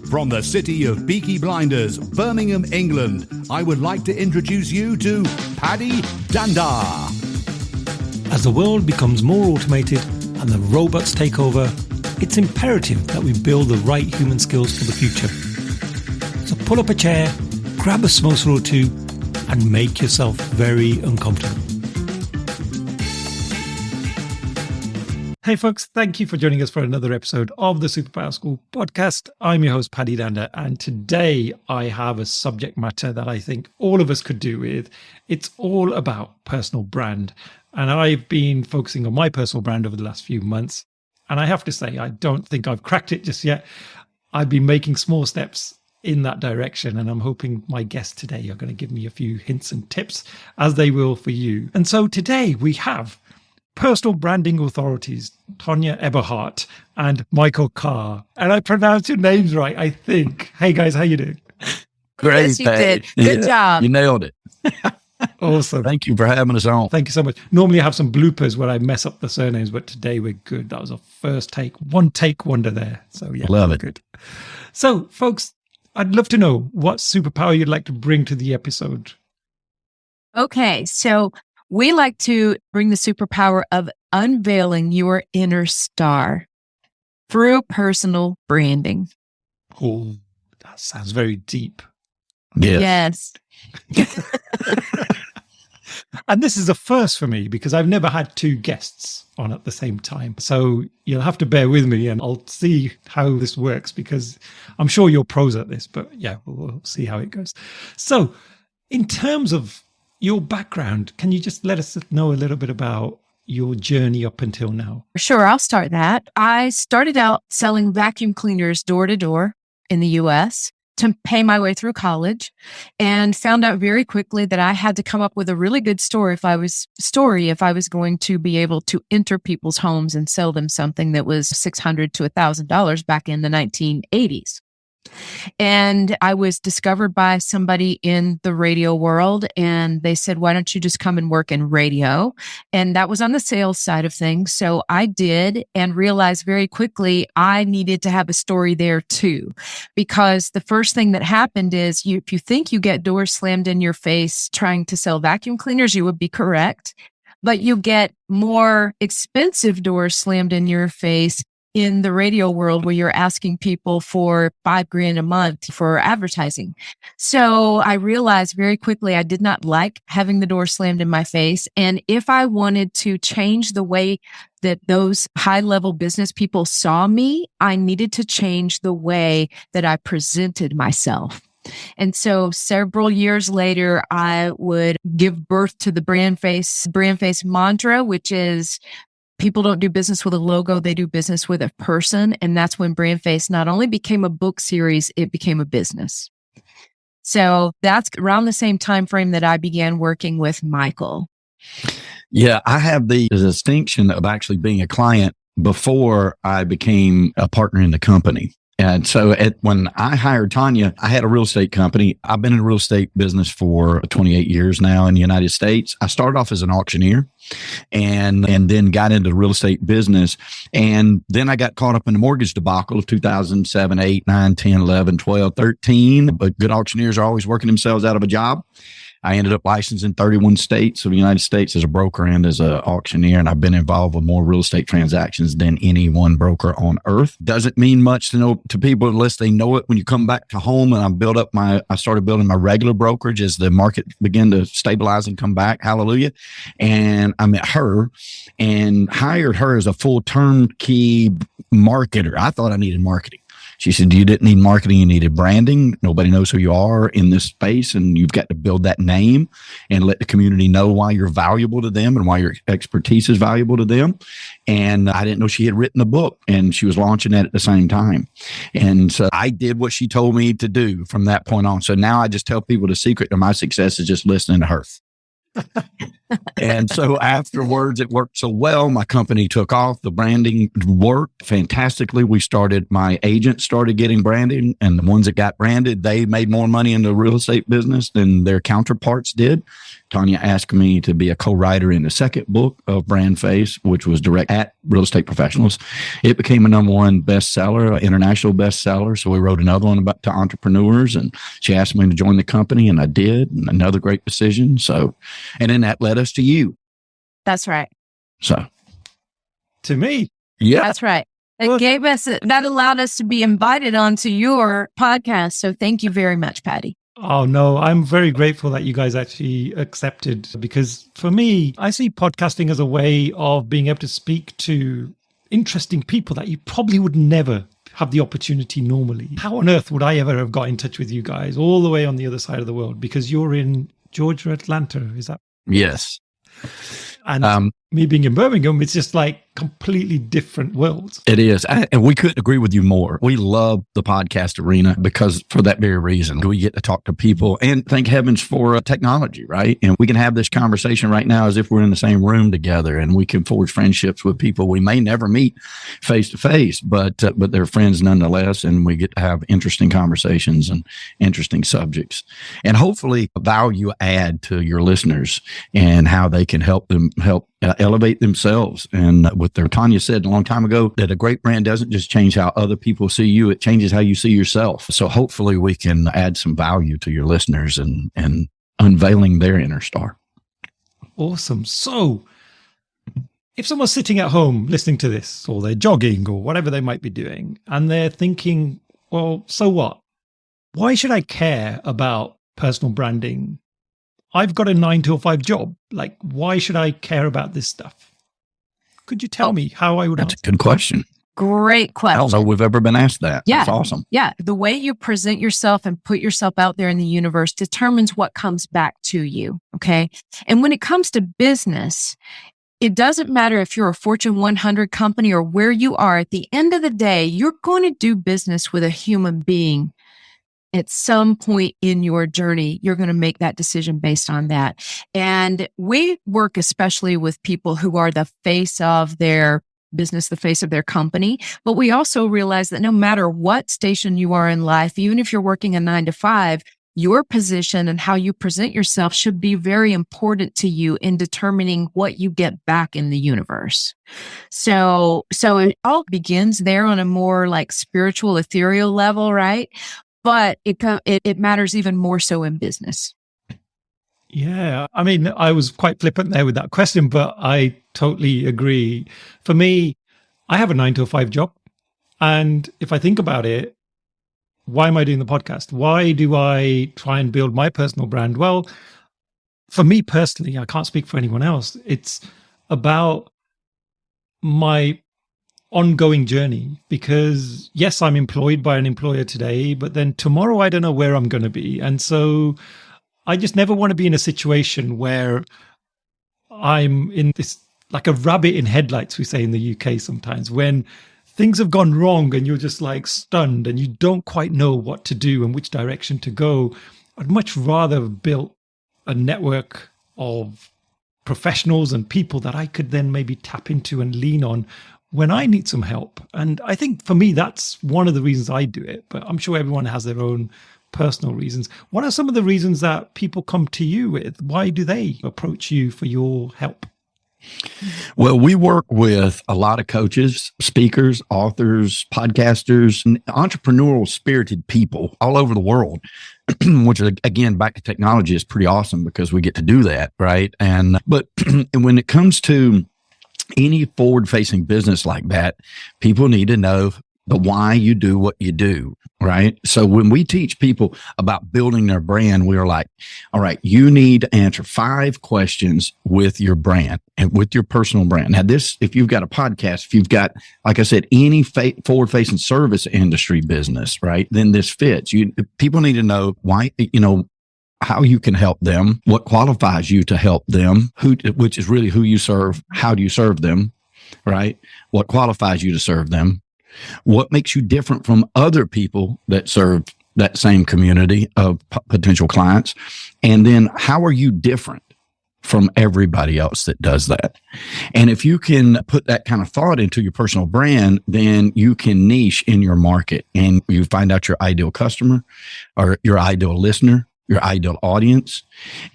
From the city of Peaky Blinders, Birmingham, England, I would like to introduce you to Paddy Dandar. As the world becomes more automated and the robots take over, it's imperative that we build the right human skills for the future. So pull up a chair, grab a samosa or two, and make yourself very uncomfortable. Hey folks, thank you for joining us for another episode of the Superpower School podcast. I'm your host, Paddy Dandar, and today I have a subject matter that I think all of us could do with. It's all about personal brand. And I've been focusing on my personal brand over the last few months. And I have to say, I don't think I've cracked it just yet. I've been making small steps in that direction, and I'm hoping my guests today are going to give me a few hints and tips, as they will for you. And so today we have personal branding authorities, Tonya Eberhart and Michael Carr. And I pronounced your names right, I think. Hey guys, how you doing? Great. Yes, you did. Good job. You nailed it. Awesome. Thank you for having us on. Thank you so much. Normally I have some bloopers where I mess up the surnames, but today we're good. That was a first take, one take wonder there. So yeah, love it. Good. So folks, I'd love to know what superpower you'd like to bring to the episode. Okay, so we like to bring the superpower of unveiling your inner star through personal branding. Oh, that sounds very deep. Yes. And this is a first for me because I've never had two guests on at the same time. So you'll have to bear with me and I'll see how this works because I'm sure you're pros at this, but yeah, we'll see how it goes. So in terms of your background, can you just let us know a little bit about your journey up until now? Sure, I'll start that. I started out selling vacuum cleaners door to door in the U.S. to pay my way through college, and found out very quickly that I had to come up with a really good story if I was going to be able to enter people's homes and sell them something that was $600 to $1,000 back in the 1980s. And I was discovered by somebody in the radio world, and they said, why don't you just come and work in radio? And that was on the sales side of things. So I did, and realized very quickly I needed to have a story there too, because the first thing that happened is if you think you get doors slammed in your face trying to sell vacuum cleaners, you would be correct. But you get more expensive doors slammed in your face in the radio world where you're asking people for $5,000 a month for advertising. So I realized very quickly I did not like having the door slammed in my face. And if I wanted to change the way that those high-level business people saw me, I needed to change the way that I presented myself. And so several years later, I would give birth to the brand face mantra, which is people don't do business with a logo, they do business with a person. And that's when Brand Face not only became a book series, it became a business. So that's around the same time frame that I began working with Michael. Yeah, I have the distinction of actually being a client before I became a partner in the company. And so when I hired Tonya, I had a real estate company. I've been in the real estate business for 28 years now in the United States. I started off as an auctioneer and then got into the real estate business. And then I got caught up in the mortgage debacle of 2007, 8, 9, 10, 11, 12, 13. But good auctioneers are always working themselves out of a job. I ended up licensed in 31 states of the United States as a broker and as an auctioneer, and I've been involved with more real estate transactions than any one broker on earth. Doesn't mean much to people unless they know it. When you come back to home, and I started building my regular brokerage as the market began to stabilize and come back. Hallelujah! And I met her and hired her as a full turnkey marketer. I thought I needed marketing. She said, you didn't need marketing, you needed branding. Nobody knows who you are in this space, and you've got to build that name and let the community know why you're valuable to them and why your expertise is valuable to them. And I didn't know she had written a book, and she was launching that at the same time. And so I did what she told me to do from that point on. So now I just tell people the secret to my success is just listening to her. And so afterwards, it worked so well. My company took off. The branding worked fantastically. My agent started getting branding, and the ones that got branded, they made more money in the real estate business than their counterparts did. Tonya asked me to be a co-writer in the second book of Brand Face, which was direct at real estate professionals. It became a #1 bestseller, an international bestseller. So we wrote another one to entrepreneurs, and she asked me to join the company, and I did. And another great decision. So, and then that led us to you. That's right. So, To me. yeah, That's right. That allowed us to be invited onto your podcast. So thank you very much, Paddy. Oh, no, I'm very grateful that you guys actually accepted, because for me, I see podcasting as a way of being able to speak to interesting people that you probably would never have the opportunity normally. How on earth would I ever have got in touch with you guys all the way on the other side of the world? Because you're in Georgia, Atlanta, is that? yes. And me being in Birmingham, it's just like completely different worlds. It is. And we couldn't agree with you more. We love the podcast arena because for that very reason, we get to talk to people, and thank heavens for technology, right? And we can have this conversation right now as if we're in the same room together, and we can forge friendships with people we may never meet face to face, but they're friends nonetheless. And we get to have interesting conversations and interesting subjects, and hopefully value add to your listeners and how they can help elevate themselves. And what Tonya said a long time ago, that a great brand doesn't just change how other people see you, it changes how you see yourself. So hopefully we can add some value to your listeners and unveiling their inner star. Awesome. So if someone's sitting at home listening to this, or they're jogging or whatever they might be doing, and they're thinking, well, so what? Why should I care about personal branding? I've got a 9 to 5 job. Like, why should I care about this stuff? Could you tell me how I would answer? That's a good question. Great question. I don't know if we've ever been asked that. Yeah. That's awesome. Yeah. The way you present yourself and put yourself out there in the universe determines what comes back to you. Okay. And when it comes to business, it doesn't matter if you're a Fortune 100 company or where you are. At the end of the day, you're going to do business with a human being. At some point in your journey, you're going to make that decision based on that. And we work especially with people who are the face of their business, the face of their company. But we also realize that no matter what station you are in life, even if you're working a 9 to 5, your position and how you present yourself should be very important to you in determining what you get back in the universe. So it all begins there on a more like spiritual, ethereal level, right? But it matters even more so in business. Yeah. I mean, I was quite flippant there with that question, but I totally agree. For me, I have a 9 to 5 job. And if I think about it, why am I doing the podcast? Why do I try and build my personal brand? Well, for me personally, I can't speak for anyone else. It's about my ongoing journey, because yes, I'm employed by an employer today, but then tomorrow I don't know where I'm going to be. And so I just never want to be in a situation where I'm in this, like a rabbit in headlights, we say in the UK sometimes, when things have gone wrong and you're just like stunned and you don't quite know what to do and which direction to go. I'd much rather have built a network of professionals and people that I could then maybe tap into and lean on when I need some help. And I think for me, that's one of the reasons I do it, but I'm sure everyone has their own personal reasons. What are some of the reasons that people come to you with? Why do they approach you for your help? Well, we work with a lot of coaches, speakers, authors, podcasters, and entrepreneurial spirited people all over the world, which again, back to technology is pretty awesome because we get to do that. Right. But when it comes to any forward-facing business like that, people need to know the why you do what you do, right? So when we teach people about building their brand, we are like, all right, you need to answer 5 questions with your brand and with your personal brand. Now, if you've got a podcast, if you've got, like I said, any forward-facing service industry business, right, then this fits. People need to know why, how you can help them, what qualifies you to help them, which is really who you serve, how do you serve them, right? What qualifies you to serve them? What makes you different from other people that serve that same community of potential clients? And then how are you different from everybody else that does that. And if you can put that kind of thought into your personal brand, then you can niche in your market and you find out your ideal customer or your ideal listener, your ideal audience.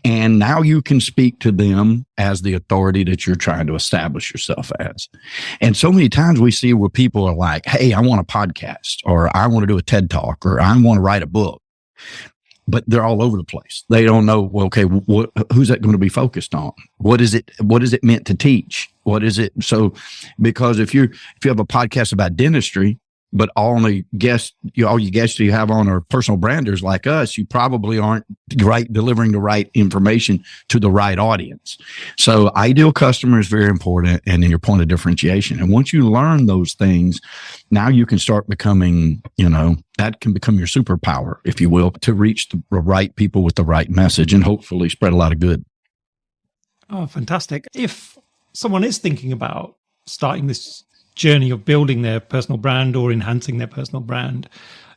And now you can speak to them as the authority that you're trying to establish yourself as. And so many times we see where people are like, hey, I want a podcast, or I want to do a TED Talk, or I want to write a book. But they're all over the place. They don't know, well, okay, who's that going to be focused on? What is it meant to teach? What is it? So, because if you have a podcast about dentistry, but all you guests you have on are personal branders like us, you probably aren't delivering the right information to the right audience. So ideal customer is very important, and then your point of differentiation. And once you learn those things, now you can start becoming, that can become your superpower, if you will, to reach the right people with the right message and hopefully spread a lot of good. Oh, fantastic. If someone is thinking about starting this journey of building their personal brand or enhancing their personal brand,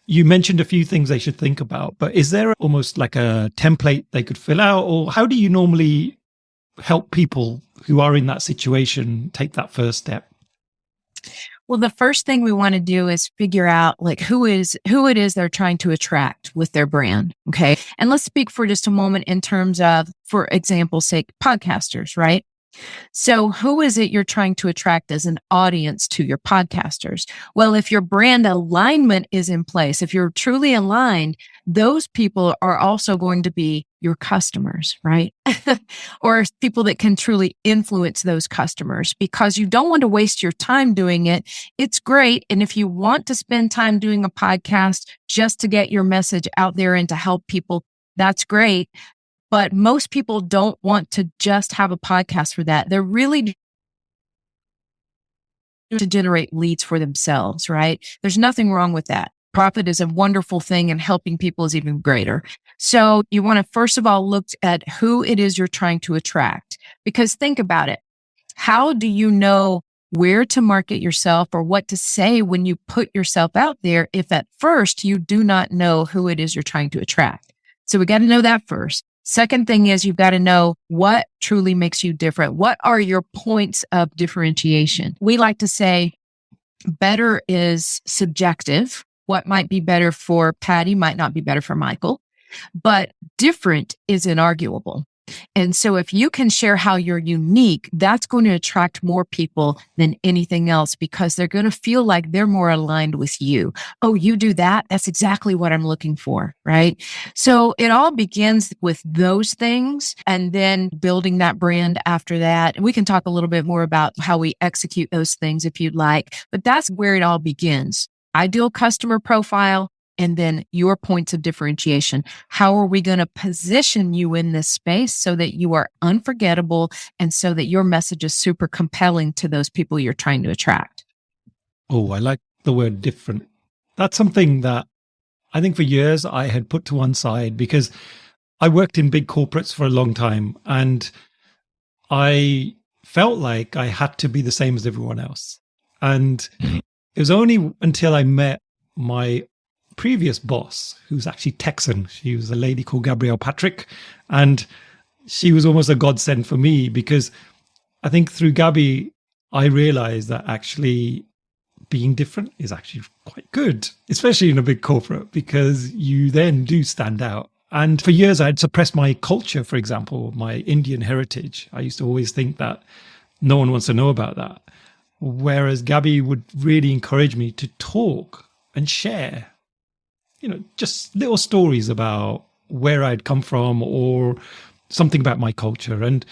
you mentioned a few things they should think about, but is there almost like a template they could fill out, or how do you normally help people who are in that situation take that first step? Well, the first thing we want to do is figure out who it is they're trying to attract with their brand. Okay. And let's speak for just a moment in terms of, for example's sake, podcasters, right? So who is it you're trying to attract as an audience to your podcasters? Well, if your brand alignment is in place, if you're truly aligned, those people are also going to be your customers, right? Or people that can truly influence those customers, because you don't want to waste your time doing it. It's great. And if you want to spend time doing a podcast just to get your message out there and to help people, that's great. But most people don't want to just have a podcast for that. They're really to generate leads for themselves, right? There's nothing wrong with that. Profit is a wonderful thing, and helping people is even greater. So you want to, first of all, look at who it is you're trying to attract, because think about it. How do you know where to market yourself or what to say when you put yourself out there if at first you do not know who it is you're trying to attract? So we got to know that first. Second thing is you've got to know what truly makes you different. What are your points of differentiation? We like to say better is subjective. What might be better for Paddy might not be better for Michael, but different is inarguable. And so if you can share how you're unique, that's going to attract more people than anything else, because they're going to feel like they're more aligned with you. Oh, you do that? That's exactly what I'm looking for, right? So it all begins with those things, and then building that brand after that. And we can talk a little bit more about how we execute those things if you'd like, but that's where it all begins. Ideal customer profile, and then your points of differentiation. How are we going to position you in this space so that you are unforgettable and so that your message is super compelling to those people you're trying to attract? Oh, I like the word different. That's something that I think for years I had put to one side, because I worked in big corporates for a long time and I felt like I had to be the same as everyone else. And it was only until I met my previous boss, who's actually Texan. She was a lady called Gabrielle Patrick, and she was almost a godsend for me, because I think through Gabby, I realized that actually being different is actually quite good, especially in a big corporate, because you then do stand out. And for years, I'd suppressed my culture, for example, my Indian heritage. I used to always think that no one wants to know about that. Whereas Gabby would really encourage me to talk and share, just little stories about where I'd come from or something about my culture. And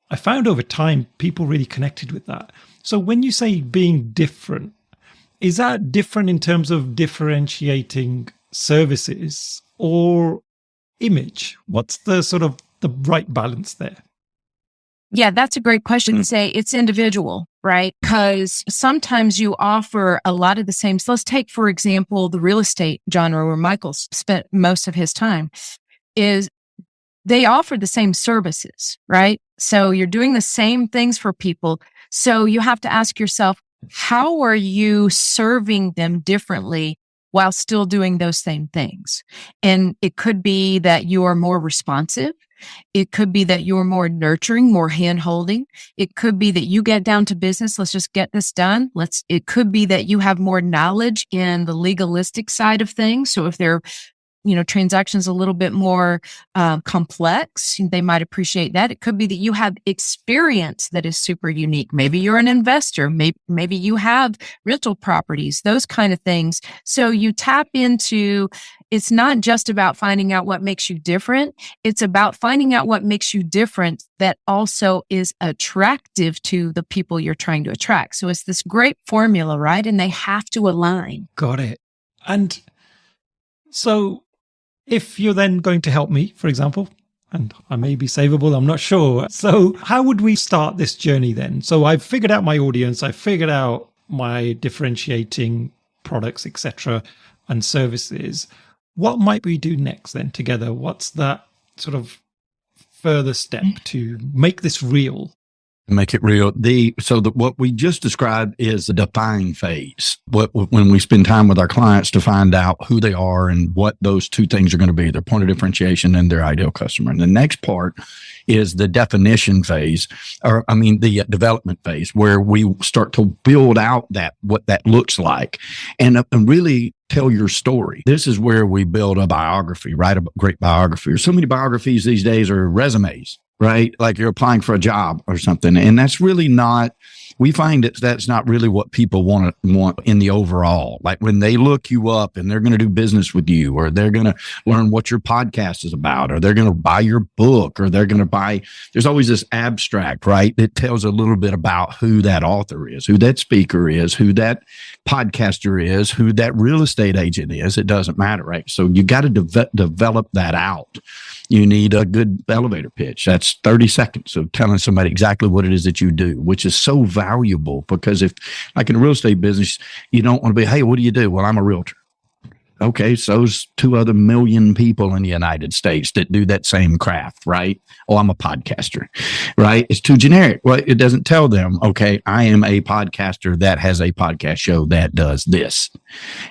I found over time, people really connected with that. So when you say being different, is that different in terms of differentiating services or image? What's the sort of the right balance there? Yeah, that's a great question to say. It's individual, right? Because sometimes you offer a lot of the same. So let's take, for example, the real estate genre where Michael spent most of his time, is they offer the same services, right? So you're doing the same things for people. So you have to ask yourself, how are you serving them differently while still doing those same things. And it could be that you are more responsive. It could be that you're more nurturing, more hand-holding. It could be that you get down to business. Let's just get this done. It could be that you have more knowledge in the legalistic side of things. So if they're transactions a little bit more complex, they might appreciate that. It could be that you have experience that is super unique. Maybe you're an investor. Maybe you have rental properties, those kind of things. So you tap into, it's not just about finding out what makes you different. It's about finding out what makes you different that also is attractive to the people you're trying to attract. So it's this great formula, right? And they have to align. Got it. And so if you're then going to help me, for example, and I may be savable, I'm not sure. So how would we start this journey then? So I've figured out my audience, I've figured out my differentiating products, etc., and services. What might we do next then together? What's that sort of further step to make this real? Make it real. What we just described is the define phase. When we spend time with our clients to find out who they are and what those two things are going to be, their point of differentiation and their ideal customer. And the next part is the definition phase, the development phase, where we start to build out what that looks like and really tell your story. This is where we build a biography, write a great biography. So many biographies these days are resumes, right? Like you're applying for a job or something. And that's really not, we find that's not really what people want in the overall. Like when they look you up and they're going to do business with you, or they're going to learn what your podcast is about, or they're going to buy your book, or they're going to buy, there's always this abstract, right? That tells a little bit about who that author is, who that speaker is, who that podcaster is, who that real estate agent is. It doesn't matter, right? So you got to develop that out. You need a good elevator pitch. That's 30 seconds of telling somebody exactly what it is that you do, which is so valuable because if, like in a real estate business, you don't want to be, hey, what do you do? Well, I'm a realtor. Okay, so's 2 other million people in the United States that do that same craft, right? Oh, I'm a podcaster, right? It's too generic. Well, it doesn't tell them, okay, I am a podcaster that has a podcast show that does this.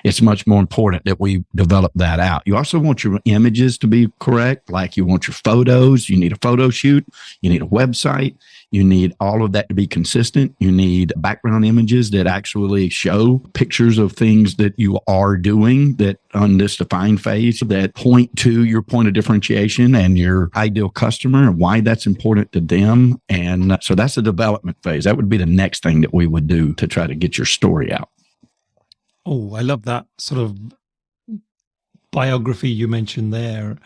It's much more important that we develop that out. You also want your images to be correct, like you want your photos. You need a photo shoot. You need a website. You need all of that to be consistent. You need background images that actually show pictures of things that you are doing that on this define phase that point to your point of differentiation and your ideal customer and why that's important to them. And so that's the development phase. That would be the next thing that we would do to try to get your story out. Oh, I love that sort of biography you mentioned there.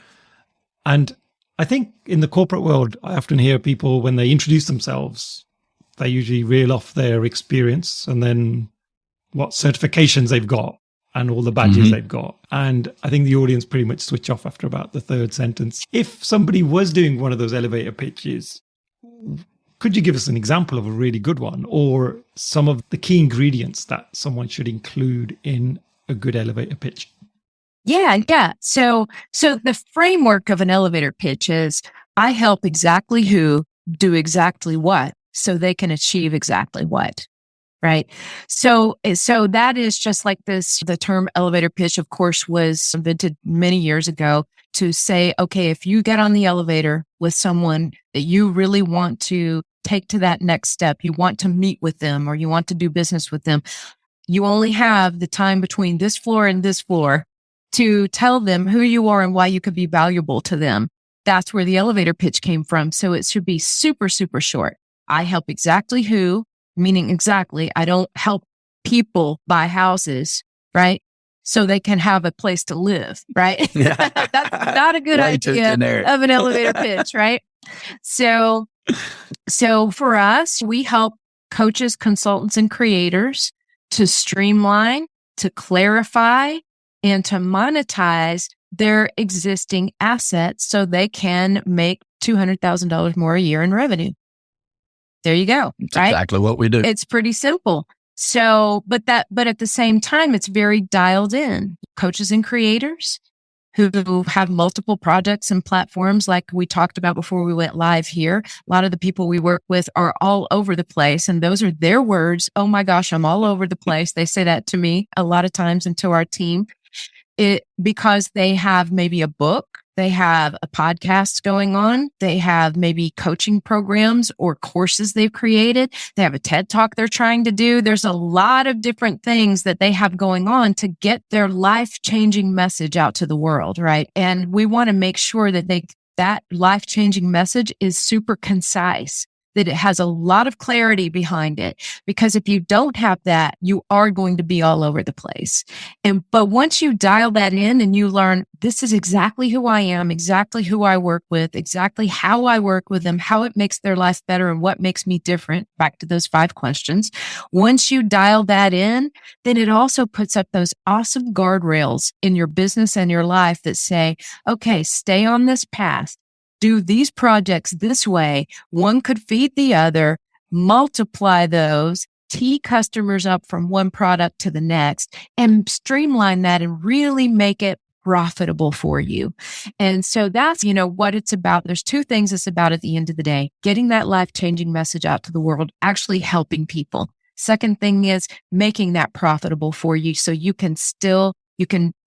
And I think in the corporate world, I often hear people, when they introduce themselves, they usually reel off their experience and then what certifications they've got and all the badges they've got. And I think the audience pretty much switch off after about the 3rd sentence. If somebody was doing one of those elevator pitches, could you give us an example of a really good one or some of the key ingredients that someone should include in a good elevator pitch? Yeah. So the framework of an elevator pitch is I help exactly who do exactly what so they can achieve exactly what, right? So that is just like this. The term elevator pitch, of course, was invented many years ago to say, okay, if you get on the elevator with someone that you really want to take to that next step, you want to meet with them or you want to do business with them, you only have the time between this floor and this floor to tell them who you are and why you could be valuable to them. That's where the elevator pitch came from. So it should be super, super short. I help exactly who, meaning exactly, I don't help people buy houses, right? So they can have a place to live, right? That's not a good idea of an elevator pitch, right? So for us, we help coaches, consultants, and creators to streamline, to clarify, and to monetize their existing assets so they can make $200,000 more a year in revenue. There you go. That's right? exactly what we do. It's pretty simple. So, but at the same time, it's very dialed in. Coaches and creators who have multiple projects and platforms like we talked about before we went live here. A lot of the people we work with are all over the place. And those are their words. Oh my gosh, I'm all over the place. They say that to me a lot of times and to our team. because they have maybe a book, they have a podcast going on, they have maybe coaching programs or courses they've created, they have a TED Talk they're trying to do. There's a lot of different things that they have going on to get their life-changing message out to the world, right? And we want to make sure that that life-changing message is super concise, that it has a lot of clarity behind it. Because if you don't have that, you are going to be all over the place. But once you dial that in and you learn, this is exactly who I am, exactly who I work with, exactly how I work with them, how it makes their life better and what makes me different, back to those 5 questions. Once you dial that in, then it also puts up those awesome guardrails in your business and your life that say, okay, stay on this path. Do these projects this way. One could feed the other, multiply those, tee customers up from one product to the next, and streamline that and really make it profitable for you. And so that's, what it's about. There's 2 things it's about at the end of the day: getting that life-changing message out to the world, actually helping people. Second thing is making that profitable for you so you can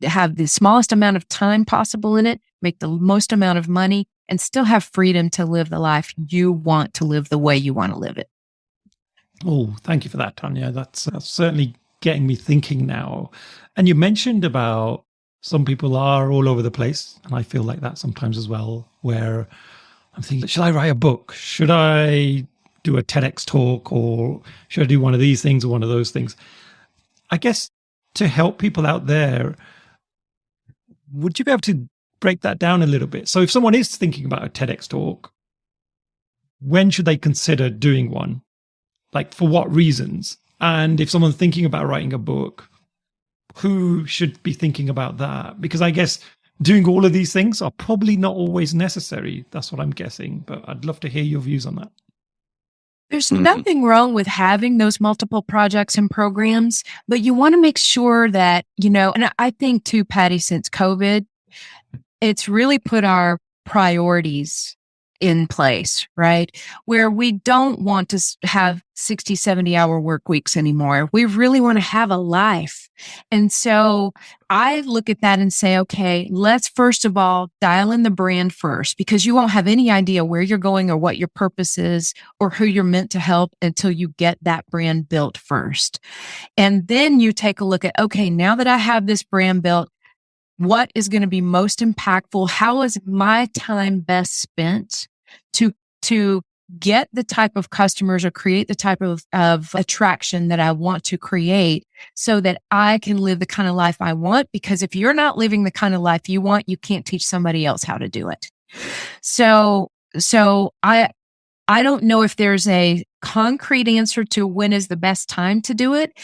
have the smallest amount of time possible in it, make the most amount of money, and still have freedom to live the life you want to live the way you want to live it. Oh, thank you for that, Tonya. That's certainly getting me thinking now. And you mentioned about some people are all over the place. And I feel like that sometimes as well, where I'm thinking, should I write a book? Should I do a TEDx talk? Or should I do one of these things or one of those things? I guess to help people out there, would you be able to break that down a little bit? So if someone is thinking about a TEDx talk, when should they consider doing one? Like, for what reasons? And if someone's thinking about writing a book, who should be thinking about that? Because I guess doing all of these things are probably not always necessary. That's what I'm guessing. But I'd love to hear your views on that. There's nothing wrong with having those multiple projects and programs, but you want to make sure that, and I think too, Paddy, since COVID, it's really put our priorities in place, right? Where we don't want to have 60, 70-hour work weeks anymore. We really want to have a life. And so I look at that and say, okay, let's first of all dial in the brand first, because you won't have any idea where you're going or what your purpose is or who you're meant to help until you get that brand built first. And then you take a look at, okay, now that I have this brand built, what is going to be most impactful? How is my time best spent to get the type of customers or create the type of attraction that I want to create so that I can live the kind of life I want? Because if you're not living the kind of life you want, you can't teach somebody else how to do it. So I don't know if there's a concrete answer to when is the best time to do it.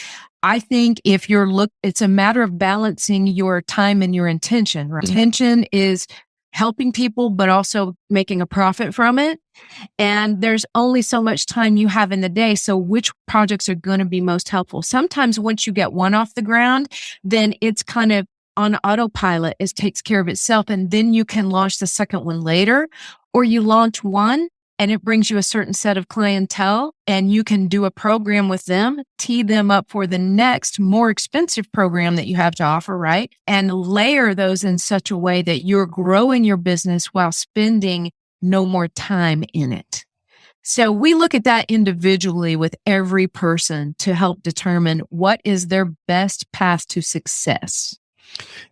I think it's a matter of balancing your time and your intention. Right? Intention is helping people, but also making a profit from it. And there's only so much time you have in the day. So which projects are going to be most helpful? Sometimes once you get one off the ground, then it's kind of on autopilot. It takes care of itself. And then you can launch the second one later, or you launch one and it brings you a certain set of clientele and you can do a program with them, tee them up for the next more expensive program that you have to offer, right? And layer those in such a way that you're growing your business while spending no more time in it. So we look at that individually with every person to help determine what is their best path to success.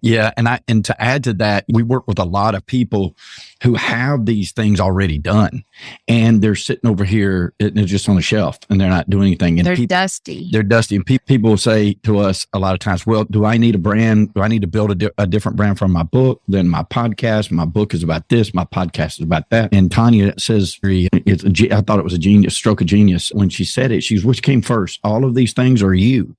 Yeah. And to add to that, we work with a lot of people who have these things already done and they're sitting over here and they're just on a shelf and they're not doing anything. And they're dusty. They're dusty. And people will say to us a lot of times, well, do I need a brand? Do I need to build a different brand from my book than my podcast? My book is about this. My podcast is about that. And Tonya says, I thought it was a stroke of genius when she said it. She's, which came first? All of these things are you.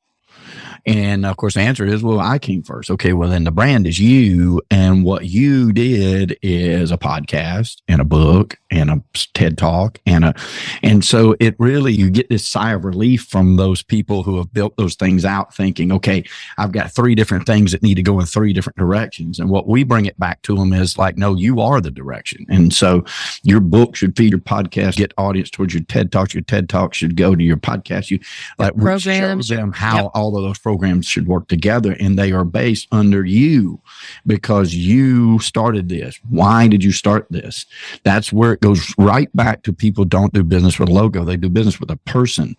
And of course, the answer is, well, I came first. Okay, well, then the brand is you. And what you did is a podcast and a book and a TED Talk and so it really, you get this sigh of relief from those people who have built those things out thinking, okay, I've got 3 different things that need to go in 3 different directions. And what we bring it back to them is like, no, you are the direction. And so your book should feed your podcast, get audience towards your TED Talks. Your TED Talk should go to your podcast. You like show them how all of those programs should work together, and they are based under you because you started this. Why did you start this? That's where it goes right back to people don't do business with a logo. They do business with a person.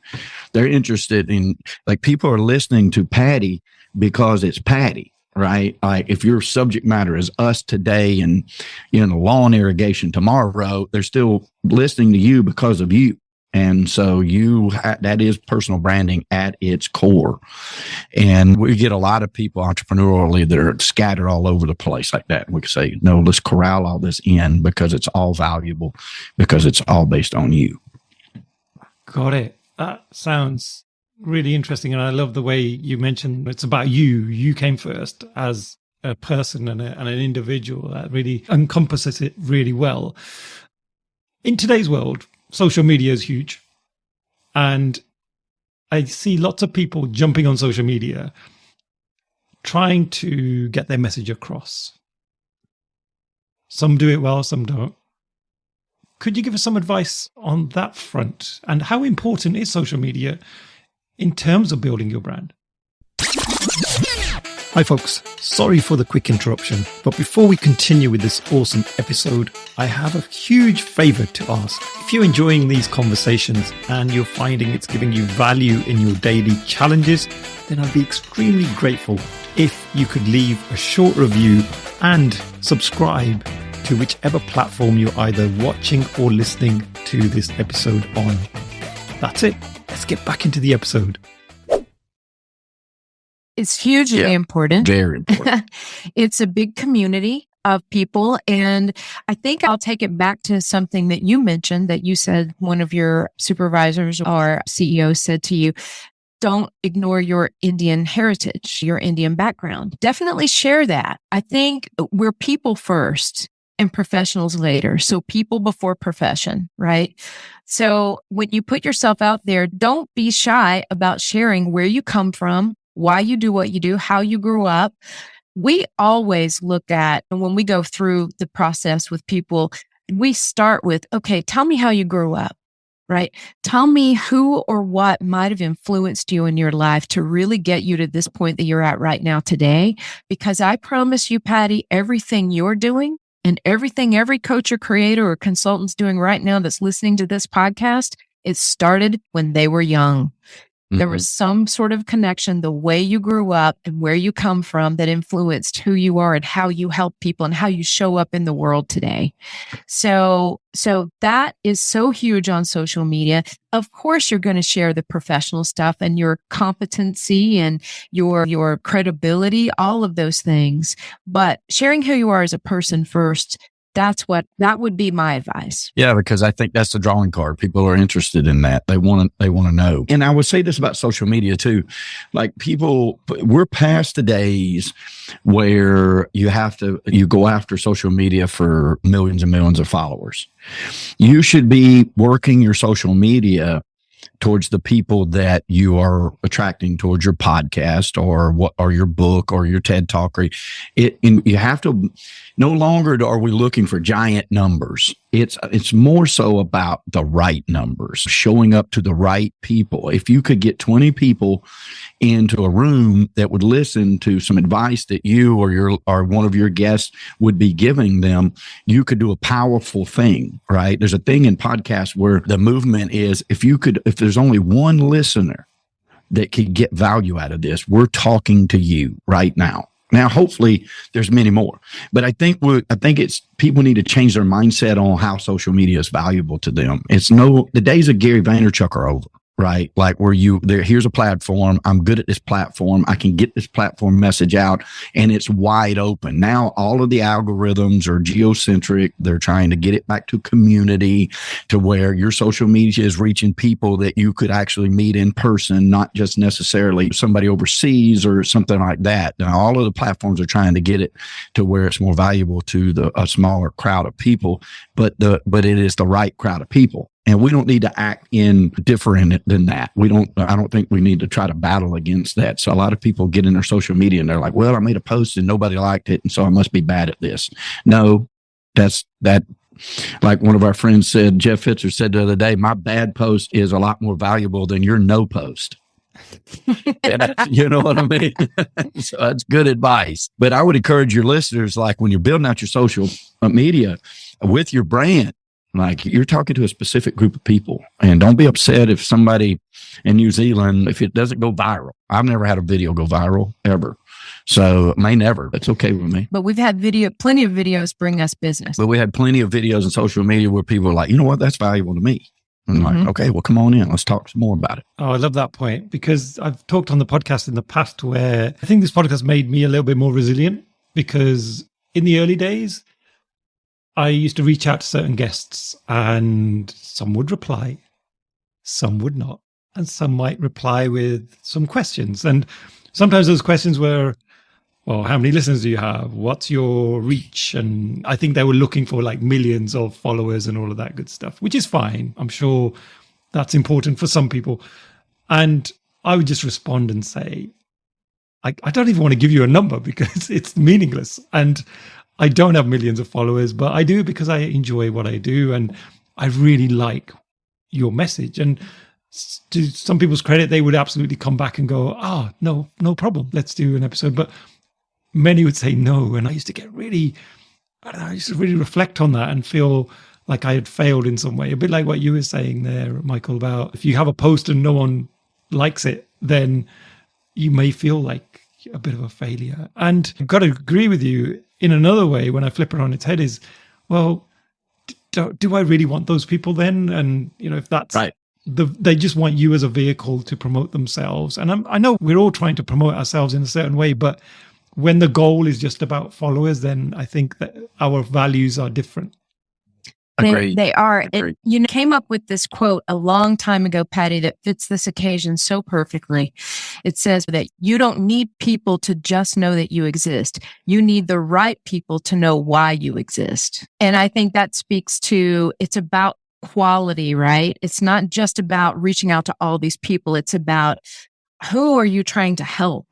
They're interested in, like, people are listening to Paddy because it's Paddy, right? Like if your subject matter is us today and, lawn irrigation tomorrow, they're still listening to you because of you. And so that is personal branding at its core. And we get a lot of people entrepreneurially that are scattered all over the place like that. We can say, no, let's corral all this in because it's all valuable, because it's all based on you. Got it. That sounds really interesting. And I love the way you mentioned it's about you. You came first as a person and an individual. That really encompasses it really well. In today's world, social media is huge. And I see lots of people jumping on social media, trying to get their message across. Some do it well, some don't. Could you give us some advice on that front? And how important is social media in terms of building your brand? Hi folks, sorry for the quick interruption, but before we continue with this awesome episode, I have a huge favor to ask. If you're enjoying these conversations and you're finding it's giving you value in your daily challenges, then I'd be extremely grateful if you could leave a short review and subscribe to whichever platform you're either watching or listening to this episode on. That's it. Let's get back into the episode. It's hugely important. Very important. It's a big community of people. And I think I'll take it back to something that you mentioned, that you said one of your supervisors or CEOs said to you, don't ignore your Indian heritage, your Indian background. Definitely share that. I think we're people first and professionals later. So people before profession, right? So when you put yourself out there, don't be shy about sharing where you come from, why you do what you do, how you grew up. We always look at, and when we go through the process with people, we start with, okay, tell me how you grew up, right? Tell me who or what might have influenced you in your life to really get you to this point that you're at right now today. Because I promise you, Paddy, everything you're doing and everything every coach or creator or consultant's doing right now that's listening to this podcast, it started when they were young. There was some sort of connection, the way you grew up and where you come from, that influenced who you are and how you help people and how you show up in the world today. So that is so huge on social media. Of course, you're going to share the professional stuff and your competency and your credibility, all of those things. But sharing who you are as a person first, that would be my advice. Yeah, because I think that's the drawing card. People are interested in that. They want to know. And I would say this about social media too. Like we're past the days where you go after social media for millions and millions of followers. You should be working your social media towards the people that you are attracting towards your podcast or your book or your TED Talk. You have to, no longer are we looking for giant numbers. It's more so about the right numbers, showing up to the right people. If you could get 20 people into a room that would listen to some advice that you or one of your guests would be giving them, you could do a powerful thing, right? There's a thing in podcasts where the movement is, if there's only one listener that could get value out of this, we're talking to you right now. Now, hopefully there's many more, but I think it's people need to change their mindset on how social media is valuable to them. The days of Gary Vaynerchuk are over. right? Like where here's a platform. I'm good at this platform. I can get this platform message out and it's wide open. Now all of the algorithms are geocentric. They're trying to get it back to community, to where your social media is reaching people that you could actually meet in person, not just necessarily somebody overseas or something like that. Now all of the platforms are trying to get it to where it's more valuable to a smaller crowd of people, but it is the right crowd of people. And we don't need to act in different than that. I don't think we need to try to battle against that. So a lot of people get in their social media and they're like, well, I made a post and nobody liked it, and so I must be bad at this. No, that's that. Like one of our friends said, Jeff Fitzer said the other day, my bad post is a lot more valuable than your no post. You know what I mean? So that's good advice. But I would encourage your listeners, like when you're building out your social media with your brand, like you're talking to a specific group of people, and don't be upset if somebody in New Zealand, if it doesn't go viral. I've never had a video go viral ever. So it may never. That's okay with me. But we've had plenty of videos bring us business. But we had plenty of videos on social media where people are like, you know what? That's valuable to me. And I'm like, okay, well, come on in. Let's talk some more about it. Oh, I love that point, because I've talked on the podcast in the past where I think this podcast made me a little bit more resilient, because in the early days, I used to reach out to certain guests and some would reply, some would not, and some might reply with some questions. And sometimes those questions were, well, how many listeners do you have? What's your reach? And I think they were looking for like millions of followers and all of that good stuff, which is fine. I'm sure that's important for some people. And I would just respond and say, I don't even want to give you a number because it's meaningless. And I don't have millions of followers, but I do because I enjoy what I do. And I really like your message. And to some people's credit, they would absolutely come back and go, no problem. Let's do an episode. But many would say no. And I used to get really, I used to really reflect on that and feel like I had failed in some way. A bit like what you were saying there, Michael, about if you have a post and no one likes it, then you may feel like a bit of a failure. And I've got to agree with you in another way when I flip it on its head is, well, do I really want those people then? And, if that's right. They just want you as a vehicle to promote themselves. And I know we're all trying to promote ourselves in a certain way, but when the goal is just about followers, then I think that our values are different. They are. You came up with this quote a long time ago, Paddy, that fits this occasion so perfectly. It says that you don't need people to just know that you exist. You need the right people to know why you exist. And I think that speaks to, it's about quality, right? It's not just about reaching out to all these people. It's about who are you trying to help?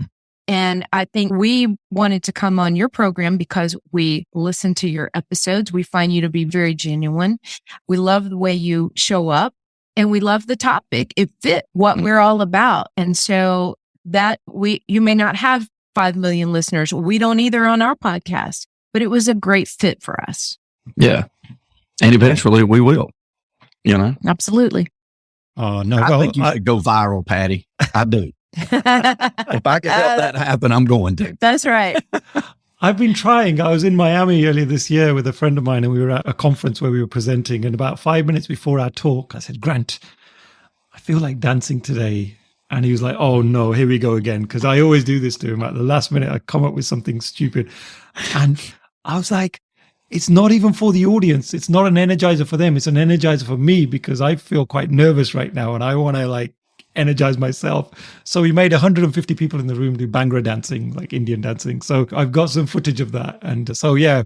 And I think we wanted to come on your program because we listen to your episodes. We find you to be very genuine. We love the way you show up and we love the topic. It fit what we're all about. And so you may not have 5 million listeners. We don't either on our podcast, but it was a great fit for us. Yeah. And eventually we will, Absolutely. Oh, no. I think you should go viral, Paddy. I do. If I can help that happen, I'm going to. That's right. I've been trying. I was in Miami earlier this year with a friend of mine, and we were at a conference where we were presenting. And about 5 minutes before our talk, I said, Grant, I feel like dancing today. And he was like, oh no, here we go again. Because I always do this to him. At the last minute, I come up with something stupid. And I was like, it's not even for the audience. It's not an energizer for them. It's an energizer for me because I feel quite nervous right now. And I want to energize myself. So we made 150 people in the room do Bhangra dancing, like Indian dancing. So I've got some footage of that. And so, yeah,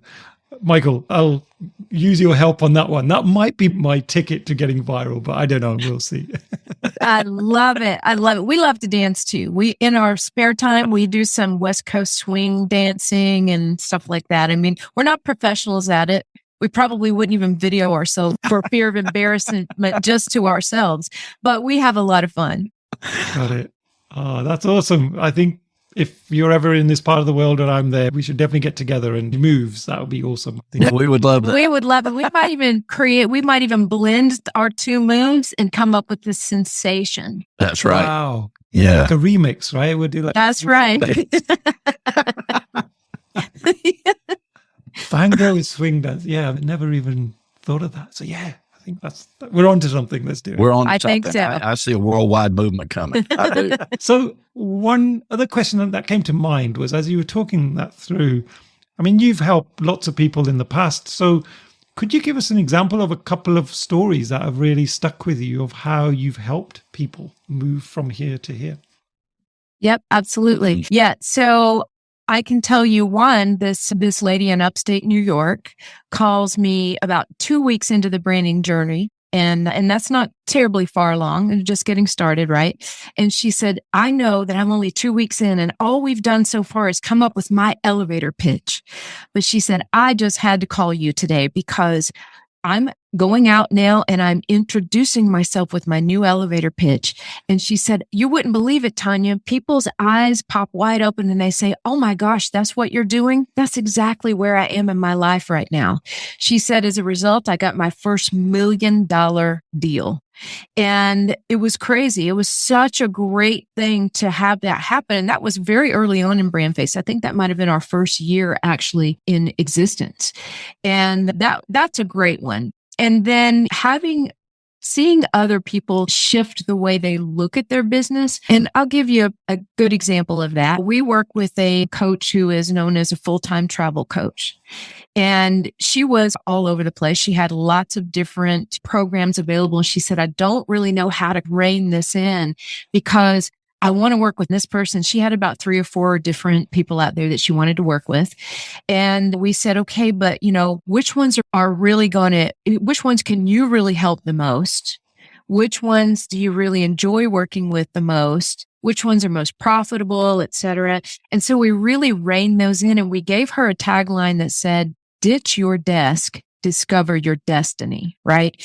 Michael, I'll use your help on that one. That might be my ticket to getting viral, but I don't know. We'll see. I love it. We love to dance too. In our spare time, we do some West Coast swing dancing and stuff like that. I mean, we're not professionals at it. We probably wouldn't even video ourselves for fear of embarrassment just to ourselves, but we have a lot of fun. Got it. Oh, that's awesome. I think if you're ever in this part of the world and I'm there, we should definitely get together and do moves. That would be awesome. Yeah, we would love that. We would love it. We might even blend our two moves and come up with this sensation. That's right. Wow. Yeah. Like a remix, right? We'll do like that's right. Bhangra with swing dance. Yeah, I've never even thought of that. So yeah, think we're onto something. Let's do it. We're on I something. think so. I see a worldwide movement coming. I do. So one other question that came to mind was, as you were talking that through, I mean, you've helped lots of people in the past. So could you give us an example of a couple of stories that have really stuck with you of how you've helped people move from here to here? Yep, absolutely. Yeah. So I can tell you one, this lady in upstate New York calls me about 2 weeks into the branding journey. And that's not terribly far along and just getting started, right? And she said, I know that I'm only 2 weeks in and all we've done so far is come up with my elevator pitch. But she said, I just had to call you today because I'm going out now and I'm introducing myself with my new elevator pitch. And she said, you wouldn't believe it, Tonya. People's eyes pop wide open and they say, oh my gosh, that's what you're doing? That's exactly where I am in my life right now. She said, as a result, I got my first $1 million deal. And it was crazy. It was such a great thing to have that happen. And that was very early on in BrandFace. I think that might have been our first year actually in existence. And that's a great one. And then seeing other people shift the way they look at their business. And I'll give you a good example of that. We work with a coach who is known as a full-time travel coach. And she was all over the place. She had lots of different programs available. And she said, I don't really know how to rein this in because I want to work with this person. She had about 3 or 4 different people out there that she wanted to work with. And we said, okay, but which ones which ones can you really help the most? Which ones do you really enjoy working with the most? Which ones are most profitable, et cetera. And so we really reined those in and we gave her a tagline that said, ditch your desk, discover your destiny, right?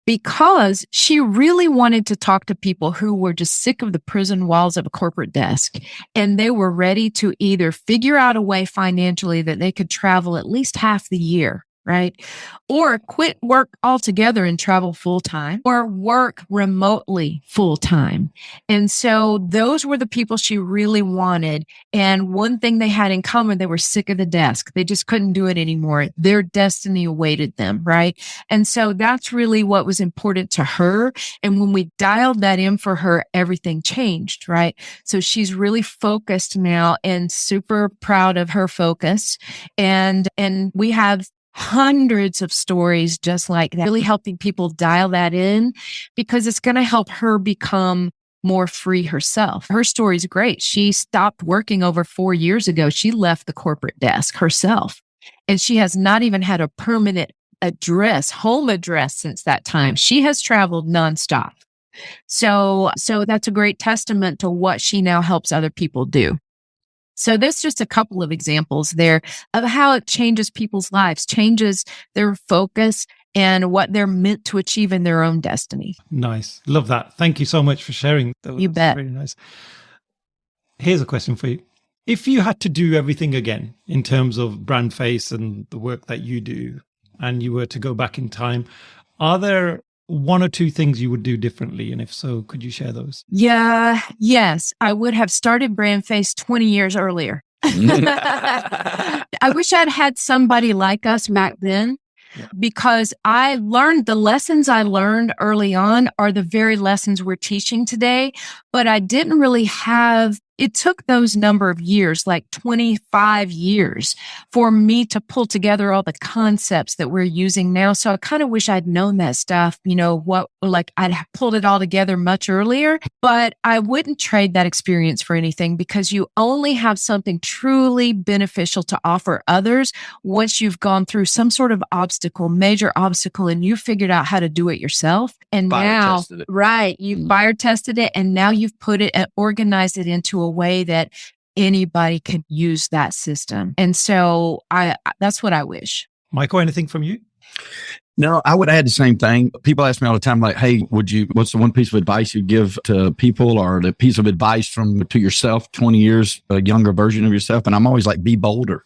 Because she really wanted to talk to people who were just sick of the prison walls of a corporate desk. And they were ready to either figure out a way financially that they could travel at least half the year, right? Or quit work altogether and travel full time, or work remotely full time. And so those were the people she really wanted. And one thing they had in common, they were sick of the desk. They just couldn't do it anymore. Their destiny awaited them, right? And so that's really what was important to her. And when we dialed that in for her, everything changed, right? So she's really focused now and super proud of her focus. And we have hundreds of stories just like that, really helping people dial that in because it's going to help her become more free herself. Her story is great. She stopped working over 4 years ago. She left the corporate desk herself, and she has not even had a permanent home address since that time. She has traveled nonstop. So that's a great testament to what she now helps other people do. So there's just a couple of examples there of how it changes people's lives, changes their focus and what they're meant to achieve in their own destiny. Nice. Love that. Thank you so much for sharing. You bet. Very nice. Here's a question for you. If you had to do everything again in terms of BrandFace and the work that you do, and you were to go back in time, are there 1 or 2 things you would do differently? And if so, could you share those? Yes. I would have started BrandFace 20 years earlier. I wish I'd had somebody like us back then, because I learned the lessons I learned early on are the very lessons we're teaching today. But I didn't really have, it took those number of years, like 25 years, for me to pull together all the concepts that we're using now. So I kind of wish I'd known that stuff, I'd have pulled it all together much earlier, but I wouldn't trade that experience for anything, because you only have something truly beneficial to offer others once you've gone through some sort of major obstacle, and you figured out how to do it yourself. And now, right, you've fire tested it, and now you've put it and organized it into a way that anybody can use that system. And so that's what I wish. Michael, anything from you? No, I would add the same thing. People ask me all the time, like, hey, what's the one piece of advice you give to people, or the piece of advice to yourself, 20 years, a younger version of yourself? And I'm always like, be bolder.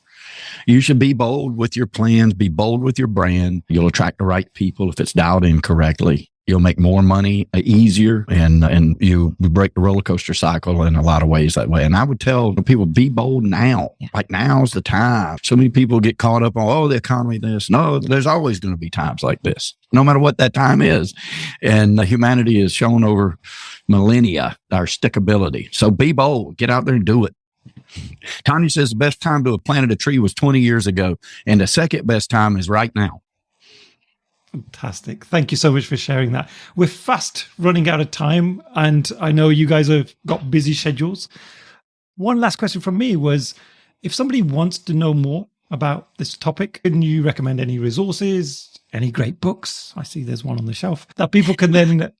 You should be bold with your plans, be bold with your brand. You'll attract the right people if it's dialed in correctly. You'll make more money easier, and you break the roller coaster cycle in a lot of ways that way. And I would tell people, be bold now. Yeah. Like, now's the time. So many people get caught up on, oh, the economy, this. No, there's always going to be times like this, no matter what that time is. And humanity has shown over millennia our stickability. So be bold. Get out there and do it. Tonya says the best time to have planted a tree was 20 years ago, and the second best time is right now. Fantastic. Thank you so much for sharing that. We're fast running out of time, and I know you guys have got busy schedules. One last question from me was, if somebody wants to know more about this topic, can you recommend any resources, any great books? I see there's one on the shelf that people can then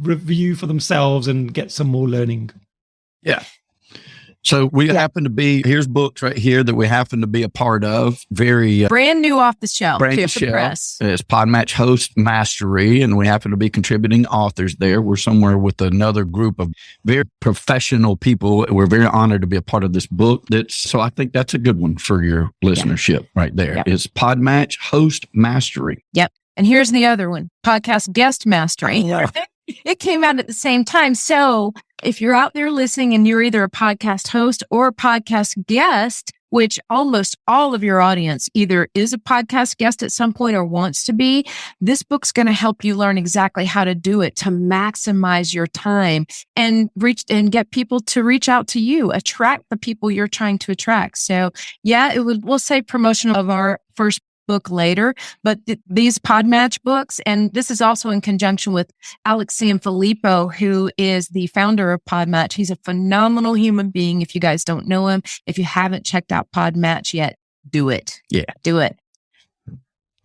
review for themselves and get some more learning. Yeah. So we happen to be, here's books right here that we happen to be a part of. Very brand new off the shelf. brand new shelf. It's Podmatch Host Mastery, and we happen to be contributing authors there. We're somewhere with another group of very professional people. We're very honored to be a part of this book. So I think that's a good one for your listenership right there. Yep. It's Podmatch Host Mastery. Yep. And here's the other one, Podcast Guest Mastery. It came out at the same time. So if you're out there listening and you're either a podcast host or a podcast guest, which almost all of your audience either is a podcast guest at some point or wants to be, this book's going to help you learn exactly how to do it to maximize your time and reach and get people to reach out to you, attract the people you're trying to attract. So yeah, we'll say promotion of our first book later, but these Podmatch books, and this is also in conjunction with Alex Sanfilippo, who is the founder of Podmatch. He's a phenomenal human being. If you guys don't know him, if you haven't checked out Podmatch yet, do it. Yeah. Do it.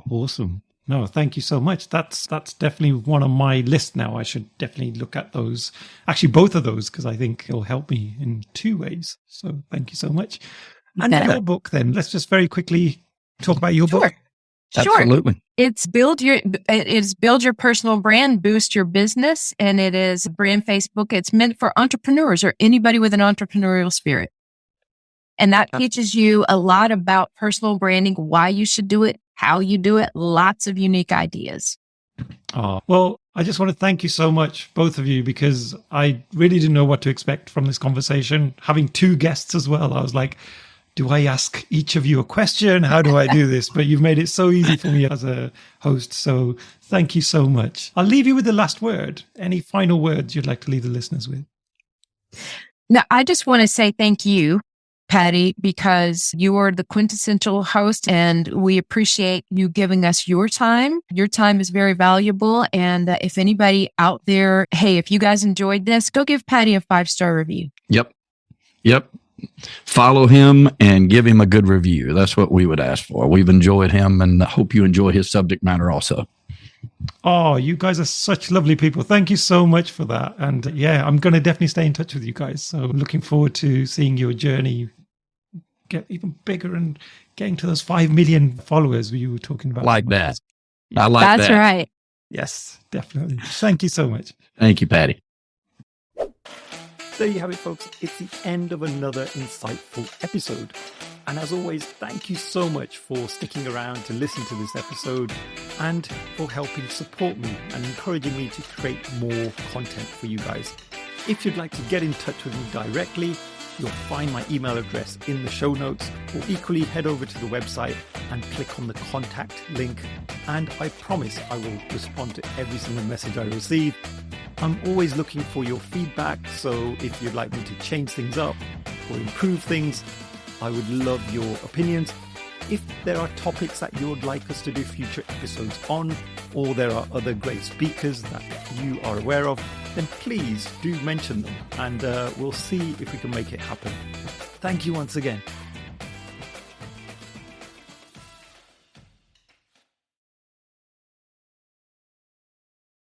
Awesome. No, thank you so much. That's definitely one on my list now. I should definitely look at those. Actually, both of those, because I think it'll help me in two ways. So thank you so much. And your book then, let's just very quickly talk about your book. Sure. Absolutely. It's build your personal brand, boost your business, and it is brand Facebook. It's meant for entrepreneurs or anybody with an entrepreneurial spirit. And that teaches you a lot about personal branding, why you should do it, how you do it, lots of unique ideas. Oh, well, I just want to thank you so much, both of you, because I really didn't know what to expect from this conversation. Having two guests as well, I was like, do I ask each of you a question? How do I do this? But you've made it so easy for me as a host. So thank you so much. I'll leave you with the last word. Any final words you'd like to leave the listeners with? Now, I just want to say thank you, Paddy, because you are the quintessential host and we appreciate you giving us your time. Your time is very valuable. And if anybody out there, hey, if you guys enjoyed this, go give Paddy a 5-star review. Yep. Follow him and give him a good review. That's what we would ask for. We've enjoyed him and hope you enjoy his subject matter also. Oh, you guys are such lovely people. Thank you so much for that. And yeah, I'm going to definitely stay in touch with you guys. So looking forward to seeing your journey get even bigger and getting to those 5 million followers you were talking about. Like that. I like that. That's right. Yes, definitely. Thank you so much. Thank you, Paddy. There you have it, folks. It's the end of another insightful episode. And as always, thank you so much for sticking around to listen to this episode and for helping support me and encouraging me to create more content for you guys. If you'd like to get in touch with me directly, you'll find my email address in the show notes, or equally head over to the website and click on the contact link. And I promise I will respond to every single message I receive. I'm always looking for your feedback, so if you'd like me to change things up or improve things, I would love your opinions. If there are topics that you would like us to do future episodes on, or there are other great speakers that you are aware of, then please do mention them and we'll see if we can make it happen. Thank you once again.